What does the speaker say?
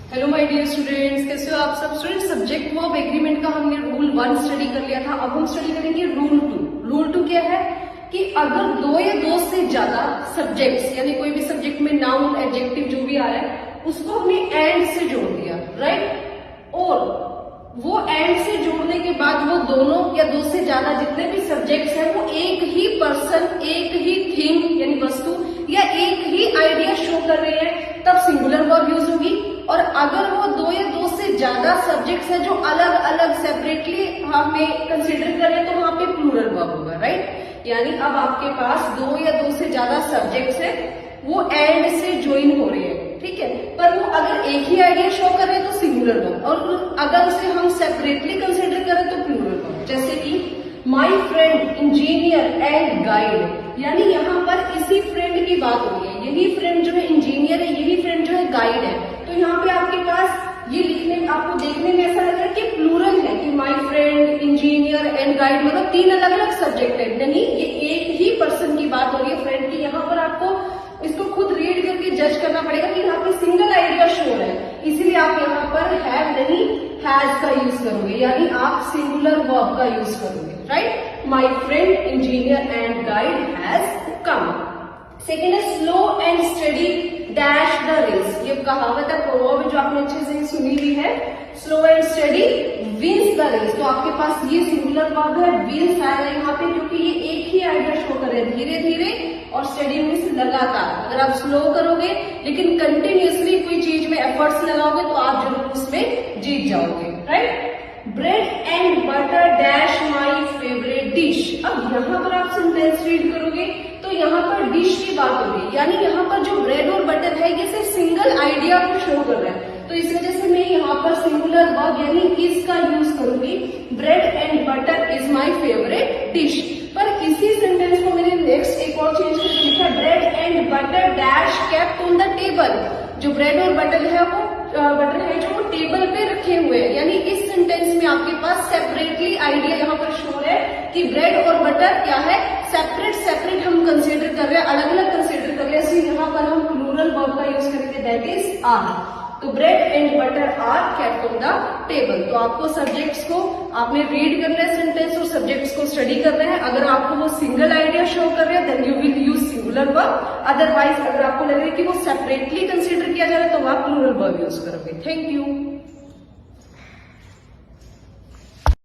Hello my dear students, कैसे हो आप सब स्टूडेंट। सब्जेक्ट वर्ब एग्रीमेंट का हमने रूल 1 स्टडी कर लिया था। अब हम स्टडी करेंगे रूल 2। रूल 2 क्या है कि अगर दो या दो से ज्यादा सब्जेक्ट्स, यानी कोई भी सब्जेक्ट में नाउन एडजेक्टिव जो भी आ रहा है उसको हमने एंड से जोड़ दिया, राइट। और वो एंड से जोड़ने के बाद वो दोनों या दो से ज्यादा जितने भी सब्जेक्ट्स हैं वो एक ही पर्सन, एक ही थिंग यानी वस्तु या एक ही आइडिया शो कर रहे हैं, तब सिंगुलर वर्ब यूज होगी। और अगर वो दो या दो से ज्यादा सब्जेक्ट्स हैं जो अलग अलग सेपरेटली हमें कंसिडर करें तो वहां पे प्लूरल वर्ब होगा, राइट। यानी अब आपके पास दो या दो से ज्यादा सब्जेक्ट्स हैं, वो एंड से ज्वाइन हो रहे हैं, ठीक है। पर वो अगर एक ही आइडिया शो कर रहे हैं तो सिंगुलर वर्ब, और अगर उसे हम सेपरेटली कंसिडर करें तो प्लूरल वर्ब। जैसे कि my friend engineer and guide, यानी यहाँ पर इसी फ्रेंड की बात हो रही है। यही फ्रेंड जो है इंजीनियर है, यही फ्रेंड जो है गाइड है। तो यहाँ पे आपके पास ये लिखने में आपको देखने में ऐसा लग रहा है कि प्लूरल है कि my friend engineer and guide, मतलब तीन अलग अलग सब्जेक्ट है, यानी ये एक ही पर्सन की बात हो रही है, फ्रेंड की। यहाँ पर आपको इसको खुद रीड करके जज करना पड़ेगा कि यहाँ पे सिंगल आइडिया शो है, इसीलिए आप यहाँ पर हैव नहीं हैज का यूज करोगे, यानी आप सिंगुलर वर्ब का यूज करोगे, right. My friend engineer and guide has come. Second है slow and study dash the race. ये कहावत है, प्रोवर्ब जो आपने अच्छे से सुनी हुई है। Slow and study wins the race, तो आपके पास ये सिंगुलर वर्ब है, विंस आएगा यहाँ पे, क्योंकि ये एक ही आइडिया शो कर रहे हैं, धीरे धीरे, और स्टडी मीन्स लगातार। अगर आप स्लो करोगे लेकिन कंटिन्यूअसली कोई चीज में एफर्ट्स लगाओगे तो आप जरूर उसमें जीत जाओगे, right. Bread and butter dash my favourite dish. अब यहाँ पर आप सेंटेंस रीड करोगे तो यहाँ पर डिश की बात हो रही है, यानी यहाँ पर जो ब्रेड और बटर है ये सिर्फ सिंगल आइडिया को शो कर रहा है, तो इस वजह से मैं यहाँ पर सिंगुलर वर्ब यानी इज का यूज करूंगी। Bread and butter is my favourite dish. पर इसी सेंटेंस को मैंने नेक्स्ट एक और चेंज करके लिखा, bread and butter dash kept on the table. जो ब्रेड और बटर है वो जो वो टेबल पे रखे हुए हैं, यानी इस सेंटेंस में आपके पास सेपरेटली आइडिया यहाँ पर शो है कि ब्रेड और बटर क्या है, सेपरेट सेपरेट हम कंसीडर कर रहे हैं, अलग अलग कंसीडर कर रहे हैं, इसलिए यहाँ पर हम प्लूरल वर्ब का यूज करेंगे, दैट इज आर। तो bread and butter are kept on the table. तो आपको सब्जेक्ट्स को आपने रीड करना है सेंटेंस और सब्जेक्ट्स को स्टडी करना है। अगर आपको वो सिंगल आइडिया शो कर रहे हैं then you will use singular verb, otherwise अगर आपको लग रहा है कि वो सेपरेटली कंसीडर किया जा रहा है तो आप प्लूरल वर्ब यूज करोगे। Thank you.